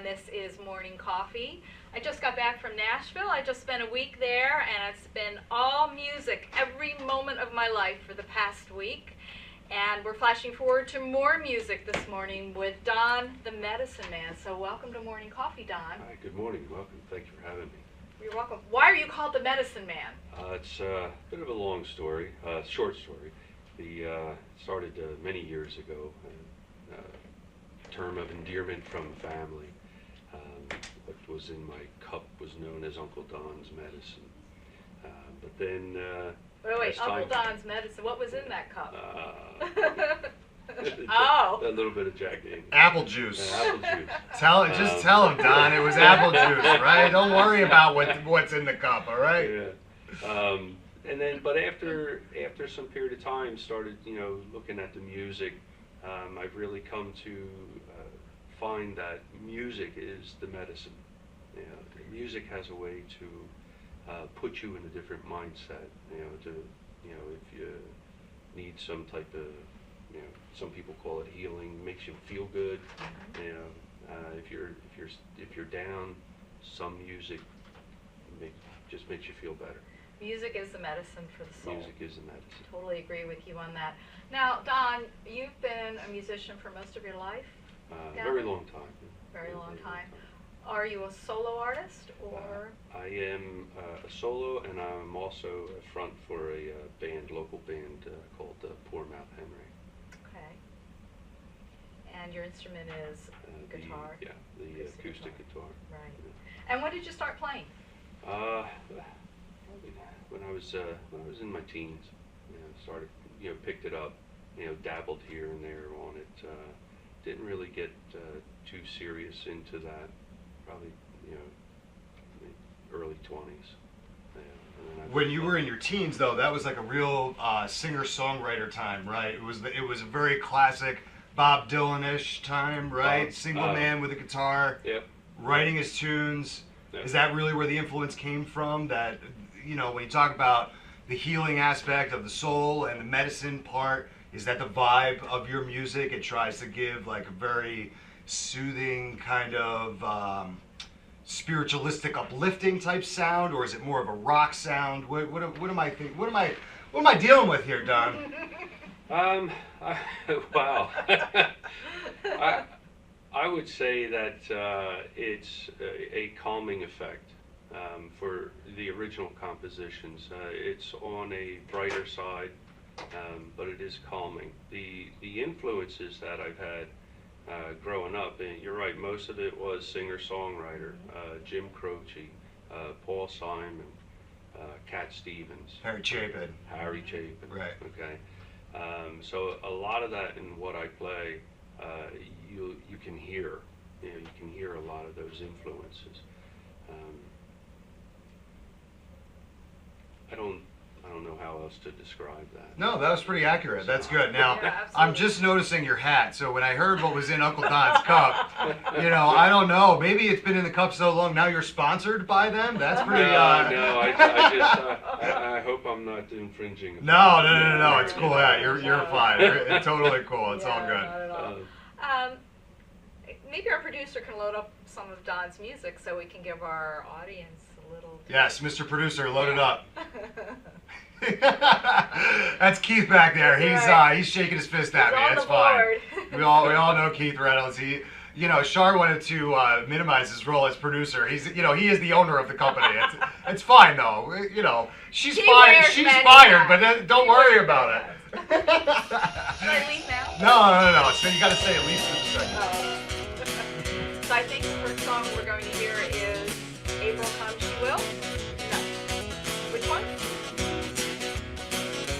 and this is Morning Coffee. I just got back from Nashville. I just spent a week there, and it's been all music every moment of my life for the past week. And we're flashing forward to more music this morning with Don, the Medicine Man. So welcome to Morning Coffee, Don. Hi, good morning. Welcome. Thank you for having me. You're welcome. Why are you called the Medicine Man? It's a bit of a long story, short story. Started many years ago. Term of endearment from family. What was in my cup was known as Uncle Don's medicine. But then... wait, Uncle Don's medicine. What was in that cup? A little bit of Jack Daniels. Apple juice. Apple juice. Just tell him, Don, it was apple juice, right? Don't worry about what's in the cup, all right? Yeah. And then, but after some period of time, started looking at the music. I've really come to find that music is the medicine. Music has a way to put you in a different mindset. If you need some type of, some people call it healing, makes you feel good. If you're down, some music just makes you feel better. Music is the medicine for the soul. Music is the medicine. Totally agree with you on that. Now, Don, you've been a musician for most of your life? Very long time. Very long time. Are you a solo artist, or? I am a solo, and I'm also a front for a local band called Poor Mouth Henry. Okay. And your instrument is guitar? The acoustic guitar. Right. Yeah. And when did you start playing? When I was in my teens, started, picked it up, dabbled here and there on it. Didn't really get too serious into that. Probably, early 20s. When you were in your teens, though, that was like a real singer-songwriter time, right? It was a very classic Bob Dylan-ish time, right? Single man with a guitar, writing his tunes. Yep. Is that really where the influence came from? That, when you talk about the healing aspect of the soul and the medicine part, is that the vibe of your music? It tries to give like a very soothing kind of spiritualistic, uplifting type sound, or is it more of a rock sound? What am I thinking? What am I dealing with here, Don? Wow. I would say that it's a calming effect for the original compositions. It's on a brighter side, but it is calming. The influences that I've had growing up, and you're right, most of it was singer-songwriter, Jim Croce, Paul Simon, Cat Stevens, Harry Chapin, right? Okay, so a lot of that in what I play, you can hear, you can hear a lot of those influences. I don't know how else to describe that. No, that was pretty accurate. That's good. Now, I'm just noticing your hat. So when I heard what was in Uncle Don's cup, I don't know. Maybe it's been in the cup so long. Now you're sponsored by them. That's pretty. No. I hope I'm not infringing. No. It's cool. Yeah, you're fine. It's totally cool. It's all good. Not at all. Maybe our producer can load up some of Don's music so we can give our audience a little. Yes, Mr. Producer, load it up. That's Keith back there. He's shaking his fist at me. It's fine. We all know Keith Reynolds. Shar wanted to minimize his role as producer. He is the owner of the company. It's fine though. She's fired, but don't worry about it. Should I leave now? No. So you got to say at least in a second. Oh. So I think the first song we're going to hear is April Come She Will. No. Which one?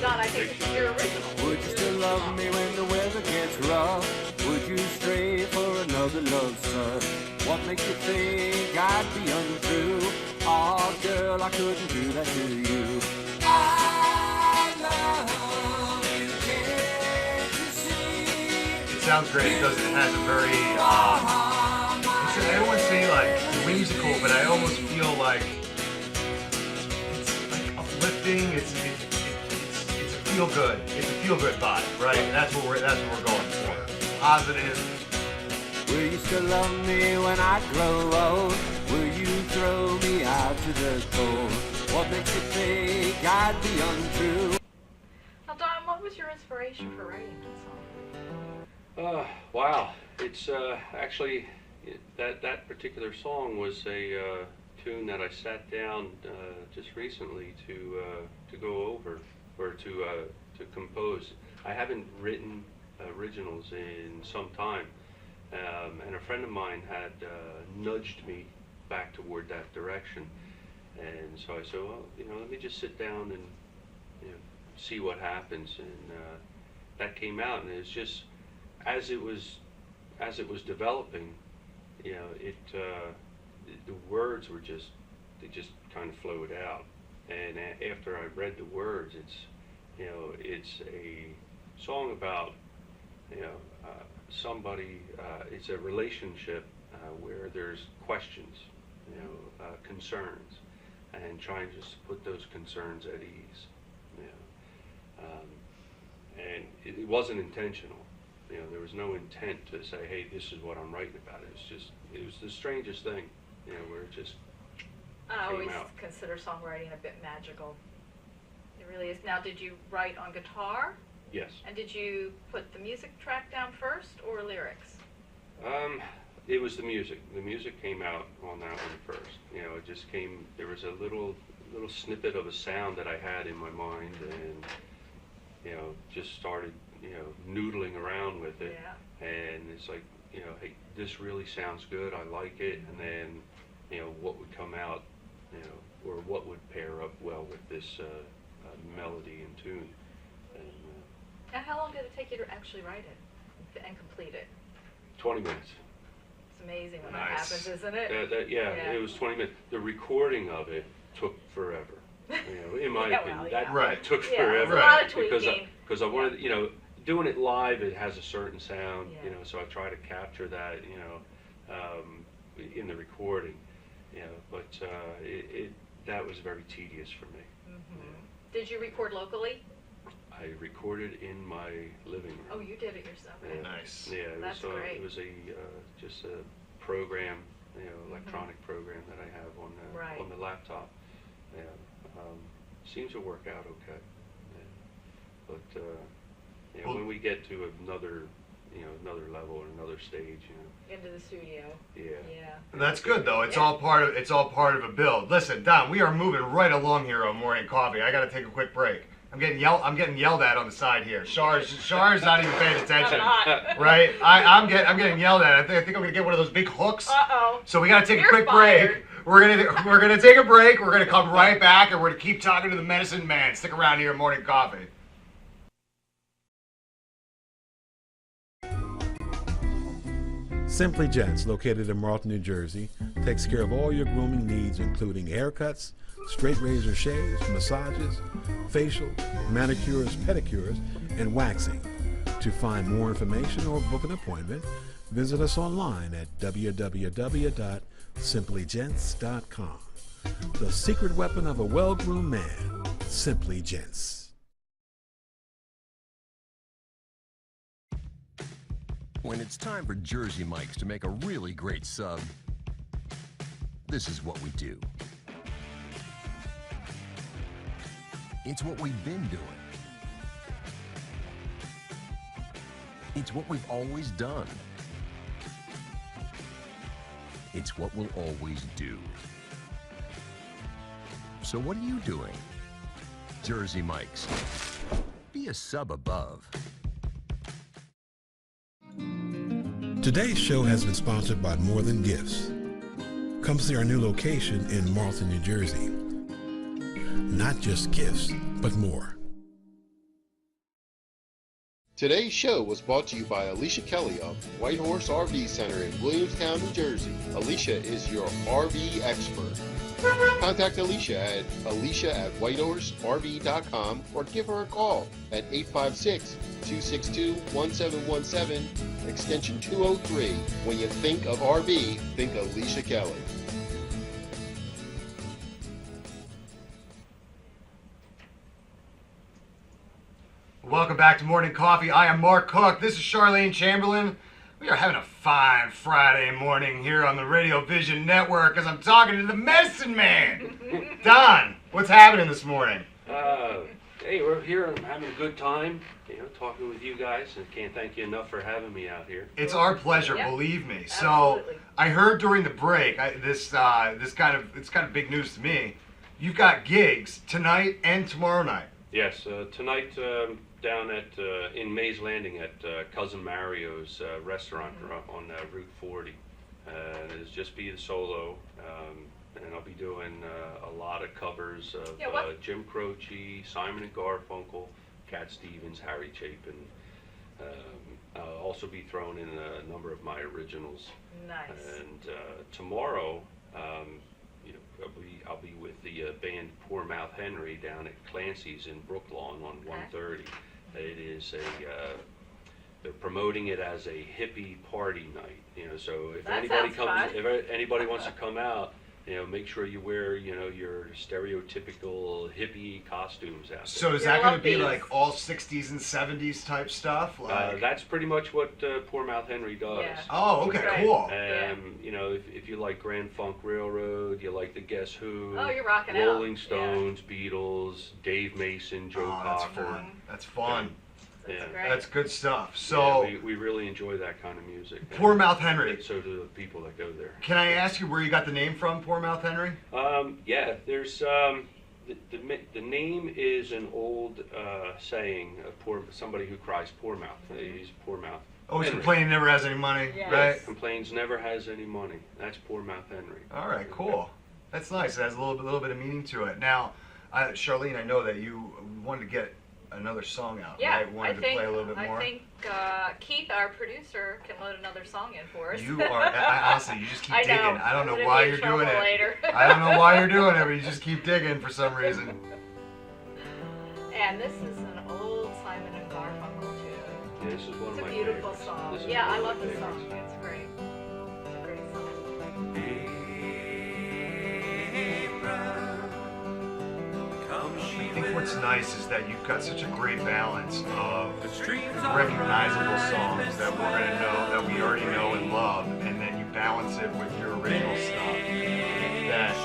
Don, I think this is your original. Would you still love me when the weather gets rough? Would you stray for another love son? What makes you think I'd be untrue? Oh, girl, I couldn't do that to you. I love you, can't you see? It sounds great. It has a very, I don't want to say like whimsical, but I almost feel like it's like uplifting. It's a feel good. It's a feel good vibe, right? And that's what we're going for. Positive, Will you still love me when I grow old? Will you throw me out to the cold? What makes you think I'd be untrue? Now, Don, what was your inspiration for writing that song? Wow, it's actually that particular song was a tune that I sat down just recently to go over or to compose. I haven't written originals in some time, and a friend of mine had nudged me back toward that direction, and so I said, well, let me just sit down and see what happens, and that came out, and it's just as it was developing, the words were just kind of flowed out, and after I read the words, it's a song about somebody. It's a relationship where there's questions, concerns, and trying just to put those concerns at ease. And it wasn't intentional. There was no intent to say, hey, this is what I'm writing about. It was the strangest thing, where it just I always came out. consider songwriting a bit magical. It really is. Now, did you write on guitar? Yes. And did you put the music track down first or lyrics? It was the music. The music came out on that one first. It just came. There was a little snippet of a sound that I had in my mind, and just started noodling around with it. Yeah. And it's like, hey, this really sounds good. I like it. And then what would come out, or what would pair up well with this melody and tune. And, Now, how long did it take you to actually write it and complete it? 20 minutes. It's amazing when Nice. that happens, isn't it? Yeah, it was 20 minutes. The recording of it took forever. In my Yeah, opinion, well, that yeah. Right. took Yeah, forever. there's a lot of because tweaking. because I wanted, doing it live, it has a certain sound, Yeah. so I try to capture that, in the recording, but that was very tedious for me. Mm-hmm. Did you record locally? I recorded in my living room. Oh, you did it yourself. Yeah. Nice. Yeah, it That's was great. it was just a program, electronic program that I have on Right. on the laptop. Yeah, seems to work out okay. Yeah. But Well- when we get to another level or another stage, Into the studio. yeah. Yeah. That's good though. It's Yeah. all part of a build. Listen, Don, we are moving right along here on Morning Coffee. I got to take a quick break. I'm getting yelled at on the side here. Char's not even paying attention. Not. Right? I'm getting yelled at. I think I'm gonna get one of those big hooks. Uh-oh. So we gotta take You're a quick fired. break. We're gonna take a break. We're gonna come right back, and we're gonna keep talking to the medicine man. Stick around here at Morning Coffee. Simply Gents, located in Marlton, New Jersey, takes care of all your grooming needs, including haircuts, straight razor shaves, massages, facial, manicures, pedicures, and waxing. To find more information or book an appointment, visit us online at www.simplygents.com. The secret weapon of a well-groomed man, Simply Gents. When it's time for Jersey Mike's to make a really great sub, this is what we do. It's what we've been doing. It's what we've always done. It's what we'll always do. So what are you doing? Jersey Mike's. Be a sub above. Today's show has been sponsored by More Than Gifts. Come see our new location in Marlton, New Jersey. Not just gifts, but more. Today's show was brought to you by Alicia Kelly of White Horse RV Center in Williamstown, New Jersey. Alicia is your RV expert. Contact Alicia at whitehorserv.com or give her a call at 856-262-1717, extension 203. When you think of RV, think Alicia Kelly. Welcome back to Morning Coffee. I am Mark Cook. This is Charlene Chamberlain. We are having a fine Friday morning here on the Radio Vision Network as I'm talking to the Medicine Man. Don, what's happening this morning? Hey, we're here and having a good time, talking with you guys, and can't thank you enough for having me out here. It's our pleasure, Yep. believe me. Absolutely. So I heard during the break, it's kind of big news to me. You've got gigs tonight and tomorrow night. Yes, tonight down at in Mays Landing at Cousin Mario's restaurant on Route 40. It'll just be the solo, and I'll be doing a lot of covers of Jim Croce, Simon and Garfunkel, Cat Stevens, Harry Chapin. I'll also be throwing in a number of my originals. Nice. And tomorrow, I'll be with the band Poor Mouth Henry down at Clancy's in Brooklawn on 1:30. It is they're promoting it as a hippie party night. So if That anybody sounds comes, fun. if anybody wants to come out, make sure you wear, your stereotypical hippie costumes out there. So is Yeah, that I going to love be these. like all 60s and 70s type stuff? That's pretty much what Poor Mouth Henry does. Yeah. Oh, okay, Right. cool. If you like Grand Funk Railroad, you like the Guess Who, Oh, you're rocking out. Rolling Stones, Beatles, Dave Mason, Joe Oh, that's Cocker. fun. That's fun. Yeah. Great. That's good stuff. So, we really enjoy that kind of music. Poor Mouth Henry. So do the people that go there. Can I ask you where you got the name from, Poor Mouth Henry? There's the name is an old saying of somebody who cries poor mouth. He's poor mouth. Always Henry. complaining, never has any money, Yes. right? Complains, never has any money. That's Poor Mouth Henry. All right, cool. That's nice. It has a little bit of meaning to it. Now, Charlene, I know that you wanted to get another song out, Yeah, right? Wanted to play a little bit more. I think Keith, our producer, can load another song in for us. You are, honestly, you just keep I digging. know. I don't I'm know gonna why be in you're doing trouble it. later. I don't know why you're doing it, but you just keep digging for some reason. And this is an old Simon and Garfunkel tune. Yeah, this is one It's of a my beautiful favorites. song. This is Yeah, one I of my love this favorites. song. It's great. It's a great song. I think what's nice is that you've got such a great balance of recognizable songs that we're gonna know, that we already know and love, and then you balance it with your original stuff that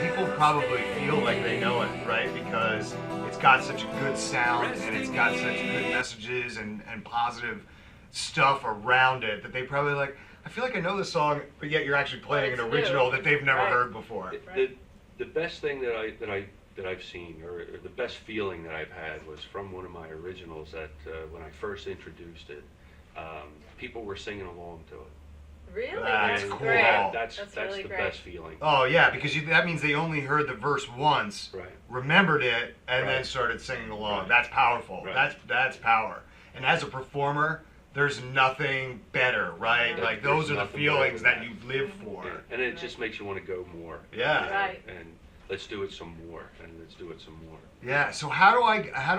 people probably feel like they know it, right? Because it's got such a good sound and it's got such good messages and positive stuff around it that they probably like, I feel like I know this song, but yet you're actually playing an It's original new. that they've never Right. heard before. The best thing that I've seen, or the best feeling that I've had, was from one of my originals that when I first introduced it, people were singing along to it. Really? That's That's cool. great. That's really the great. best feeling. Oh yeah, because that means they only heard the verse once, Right. remembered it, and then Right. started singing along. Right. That's powerful. Right. That's power. And as a performer, there's nothing better, right? Yeah. Like those are the Nothing feelings better that than you live for. Yeah. And it just makes you want to go more. Yeah. Right. And let's do it some more. And let's do it some more. Yeah. So how do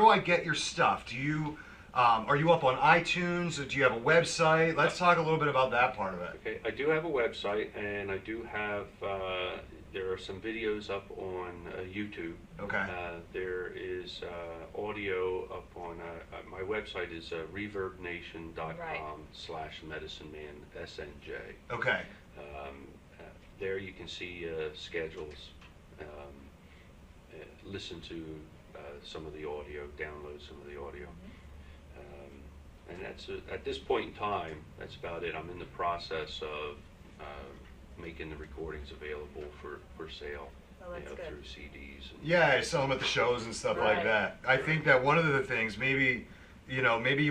I get your stuff? Do you are you up on iTunes? Or do you have a website? Let's talk a little bit about that part of it. Okay, I do have a website, and I do have there are some videos up on YouTube. Okay. There is audio up on my website is reverbnation.com/medicineman.snj. Okay. There you can see schedules, listen to some of the audio, download some of the audio. And that's at this point in time, that's about it. I'm in the process of making the recordings available for sale, Oh, that's good. through CDs. And Yeah, I sell them at the shows and stuff like Right. that. I think that one of the things maybe you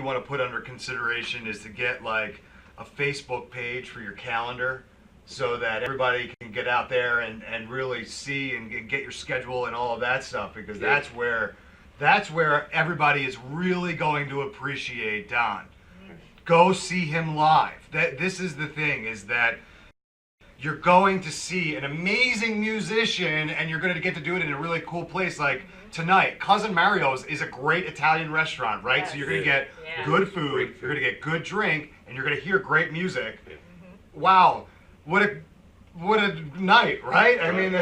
want to put under consideration is to get like a Facebook page for your calendar so that everybody can get out there and really see and get your schedule and all of that stuff, because Yeah. that's where everybody is really going to appreciate Don. Go see him live. This is the thing, is that you're going to see an amazing musician and you're going to get to do it in a really cool place. Like tonight, Cousin Mario's is a great Italian restaurant, right? Yes. So you're going to get Yeah. good food, Great food. you're going to get good drink, and you're going to hear great music. Yeah. Wow, what a night, right? I mean, Yeah.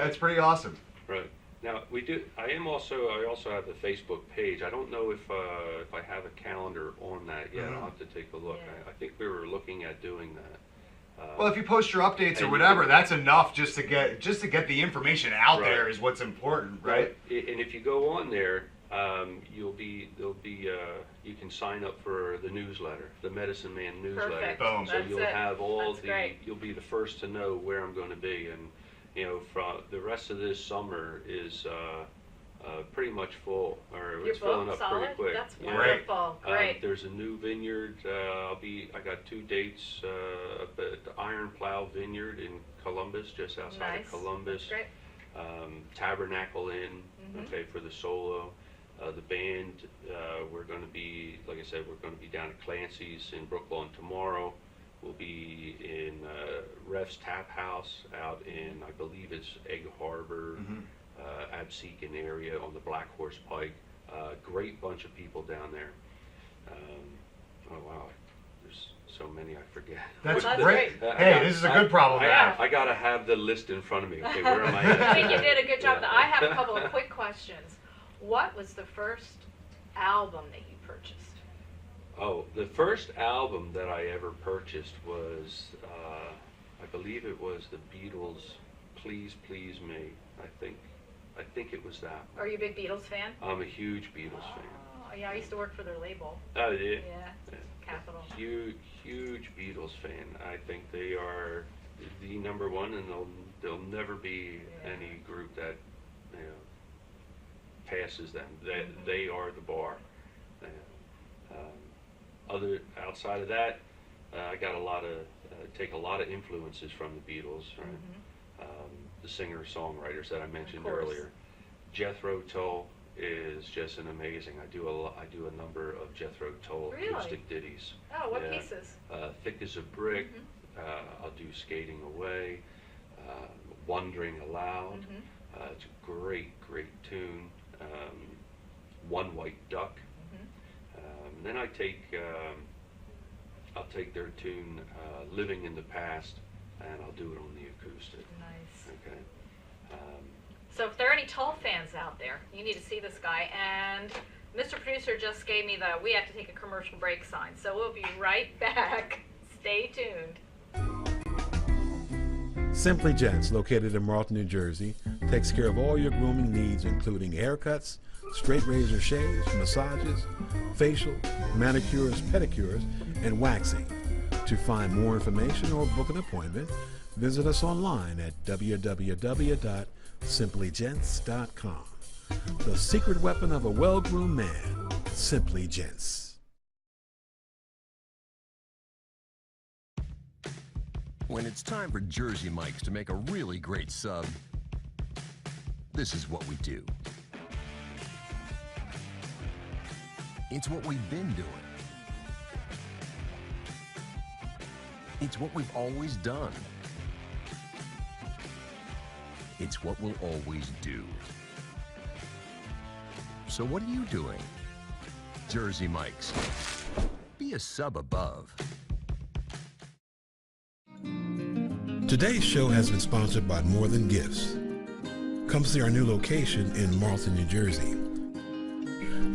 it's pretty awesome. Right. Now we do. I also have a Facebook page. I don't know if I have a calendar on that yet. I'll have to take a look. Yeah. I think we were looking at doing that. Well, if you post your updates or and whatever, you- that's enough just to get the information out Right. there is what's important, right? And if you go on there, you can sign up for the newsletter, the Medicine Man newsletter. Perfect. Boom. So That's you'll it. have all That's great. you'll be the first to know where I'm going to be, and from the rest of this summer is pretty much full, or You're it's filling booked up pretty solid? quick. That's Yeah. wonderful. Great. There's a new vineyard. I got 2 dates up at the Iron Plow Vineyard in Columbus, just outside Nice. of Columbus. Great. Tabernacle Inn, Mhm. okay, for the solo. The band, we're going to be, like I said, we're going to be down at Clancy's in Brooklyn tomorrow. We'll be in Ref's Tap House out in, I believe it's Egg Harbor, Absecon area on the Black Horse Pike. Great bunch of people down there. Oh wow, there's so many I forget. That's That's great. great. Hey, this is a good problem to have. I gotta have the list in front of me. Okay, where am I at? I think you did a good job. Yeah. I have a couple of quick questions. What was the first album that you purchased? Oh, the first album that I ever purchased was, I believe it was the Beatles' "Please Please Me." I think it was that. Are you a big Beatles fan? I'm a huge Beatles fan. Oh, yeah, I used to work for their label. Oh, yeah. Yeah, Capitol. Huge Beatles fan. I think they are the number one, and there'll never be any group that passes them. They are the bar. Outside of that, I got take a lot of influences from the Beatles, right? The singer-songwriters that I mentioned course. earlier. Jethro Tull is just an amazing. I do a number of Jethro Tull Really? acoustic ditties. Oh, what Yeah. pieces? Thick as a Brick. I'll do Skating Away. Wondering Aloud. It's a great tune. One White Duck. Then I'll take their tune Living in the Past, and I'll do it on the acoustic. Nice. Okay. So if there are any Tull fans out there, you need to see this guy. And Mr. Producer just gave me we have to take a commercial break sign. So we'll be right back. Stay tuned. Simply Gents, located in Marlton, New Jersey, takes care of all your grooming needs, including haircuts, straight razor shaves, massages, facial, manicures, pedicures, and waxing. To find more information or book an appointment, visit us online at www.simplygents.com. The secret weapon of a well-groomed man, Simply Gents. When it's time for Jersey Mike's to make a really great sub, this is what we do. It's what we've been doing. It's what we've always done. It's what we'll always do. So what are you doing? Jersey Mike's. Be a sub above. Today's show has been sponsored by More Than Gifts. Come see our new location in Marlton, New Jersey.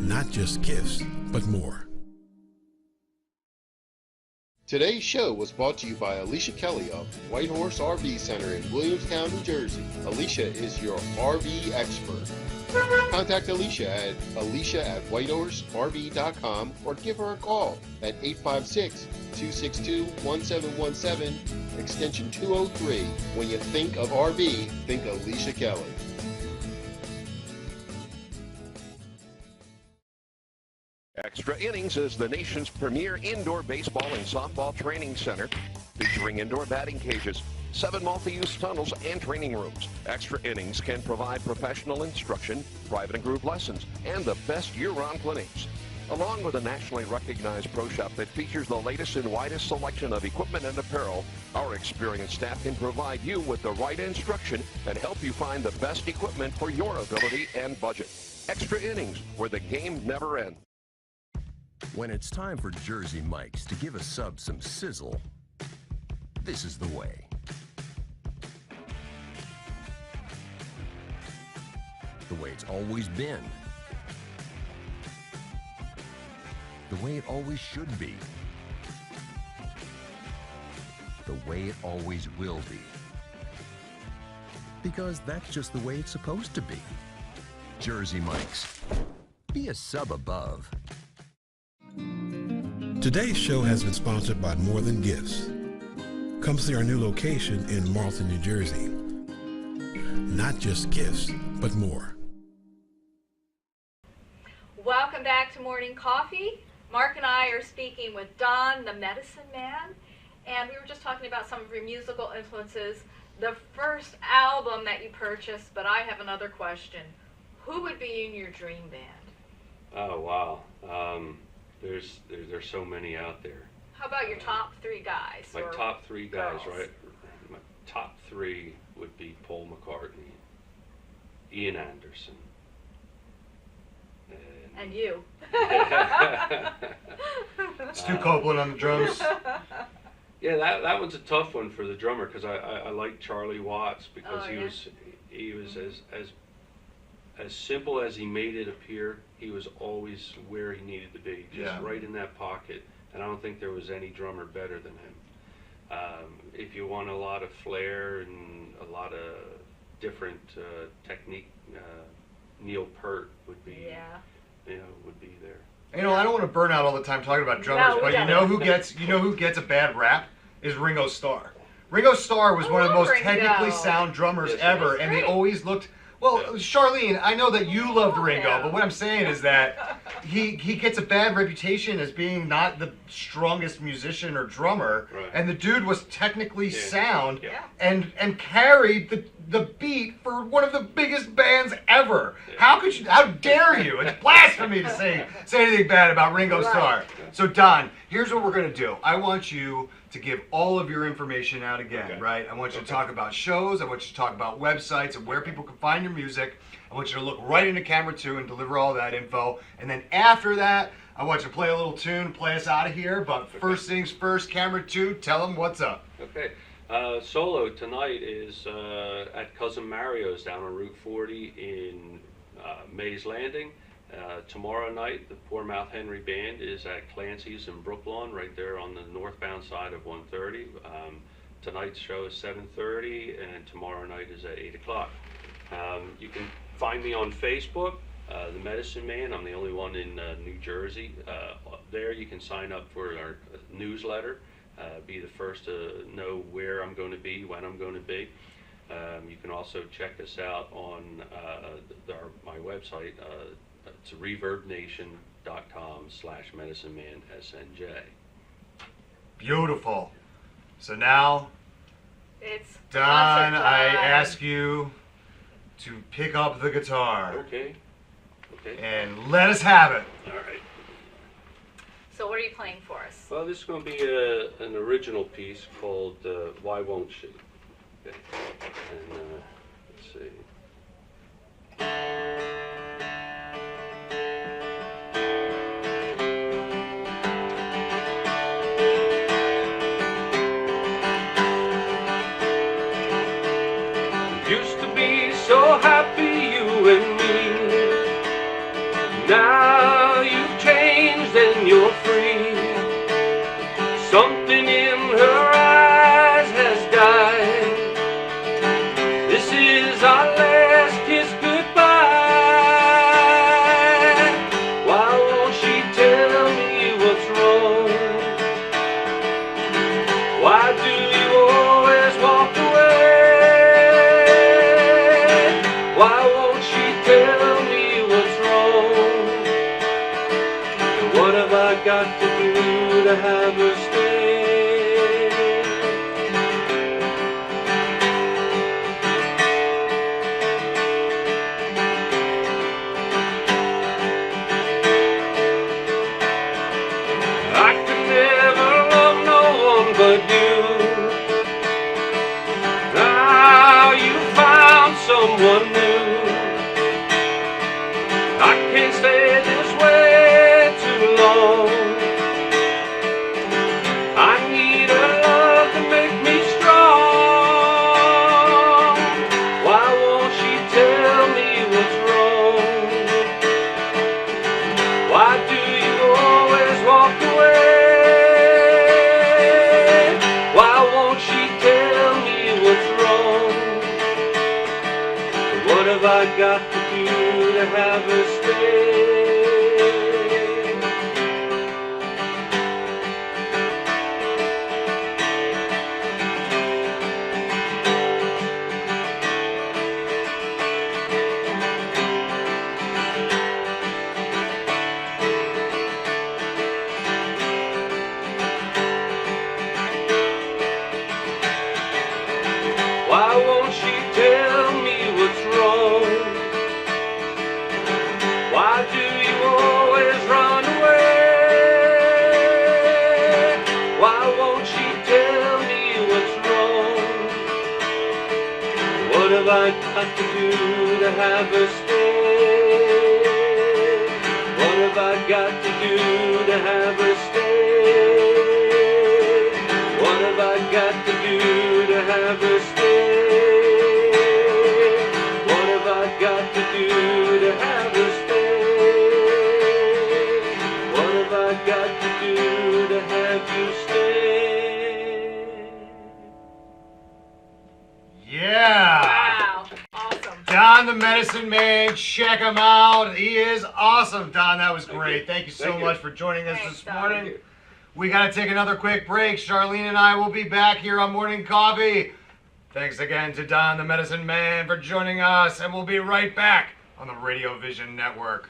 Not just gifts, but more. Today's show was brought to you by Alicia Kelly of White Horse RV Center in Williamstown, New Jersey. Alicia is your RV expert. Contact Alicia at whitehorserv.com or give her a call at 856-262-1717, extension 203. When you think of RV, think Alicia Kelly. Extra Innings is the nation's premier indoor baseball and softball training center, featuring indoor batting cages, 7 multi-use tunnels, and training rooms. Extra Innings can provide professional instruction, private and group lessons, and the best year-round clinics. Along with a nationally recognized pro shop that features the latest and widest selection of equipment and apparel, our experienced staff can provide you with the right instruction and help you find the best equipment for your ability and budget. Extra Innings, where the game never ends. When it's time for Jersey Mike's to give a sub some sizzle, this is the way. the way it's always been. The way it always should be. The way it always will be. Because that's just the way it's supposed to be. Jersey Mike's. Be a sub above. Today's show has been sponsored by More Than Gifts. Come see our new location in Marlton, New Jersey. Not just gifts, but more. Welcome back to Morning Coffee. Mark and I are speaking with Don, the Medicine Man, and we were just talking about some of your musical influences. The first album that you purchased, but I have another question. Who would be in your dream band? Oh wow, there's so many out there. How about your top 3 guys? My or top 3 guys, girls? right? My top 3 would be Paul McCartney, Ian Anderson, And you. Stu Copeland on the drums. Yeah, that one's a tough one for the drummer because I like Charlie Watts because he was as simple as he made it appear. He was always where he needed to be, just right in that pocket. And I don't think there was any drummer better than him. If you want a lot of flair and a lot of different technique, Neil Peart would be, would be there. You know, I don't want to burn out all the time talking about drummers, but you know who gets a bad rap is Ringo Starr. Ringo Starr was one of the most technically sound drummers ever, and they always looked. Well, Charlene, I know that you loved Ringo, but what I'm saying is that he gets a bad reputation as being not the strongest musician or drummer, and the dude was technically sound and carried the beat for one of the biggest bands ever. How dare you? It's blasphemy to say anything bad about Ringo Starr. So Don, here's what we're gonna do. I want you to give all of your information out again, right? I want you to talk about shows, I want you to talk about websites and where people can find your music. I want you to look right into camera 2 and deliver all that info. And then after that, I want you to play a little tune, play us out of here. But first things first, camera 2, tell them what's up. Okay. Solo tonight is at Cousin Mario's down on Route 40 in Mays Landing. Tomorrow night, the Poor Mouth Henry Band is at Clancy's in Brooklawn, right there on the northbound side of 130. Tonight's show is 7:30, and tomorrow night is at 8 o'clock. You can find me on Facebook, The Medicine Man. I'm the only one in New Jersey. There you can sign up for our newsletter, be the first to know where I'm going to be, when I'm going to be. You can also check us out on my website. It's reverbnation.com/medicineman.snj. Beautiful. So now, it's Don, I ask you to pick up the guitar. Okay. And let us have it. All right. So what are you playing for us? Well, this is going to be an original piece called Why Won't She? Okay. And let's see. Used to be so happy, you and me. Now you've changed and you're free. Something in her eyes has died. This is our last kiss goodbye. Why won't she tell me what's wrong? Why do you always walk away? Why won't she tell me what's wrong? And what have I got to do to have her stay? I could never love no one but you. Now you found someone new. I can't stay this way too long. I need her love to make me strong. Why won't she tell me what's wrong? have I got to do to have her stay? Why won't she tell me what's wrong? Why do you always run away? Why won't she tell me what's wrong? What have I got to do to have her stay? What have I got to do to have her stay? What have I got to do to have her stay? What have I got to do to have her stay? What have I got to do to have you stay? Yeah. Wow. Awesome. Don the Medicine Man, check him out. He is awesome, Don. That was Thank great. you. Thank you so Thank you. much for joining us Thanks, this Don. morning. Thank you. We got to take another quick break. Charlene and I will be back here on Morning Coffee. Thanks again to Don the Medicine Man for joining us, and we'll be right back on the Radio Vision Network.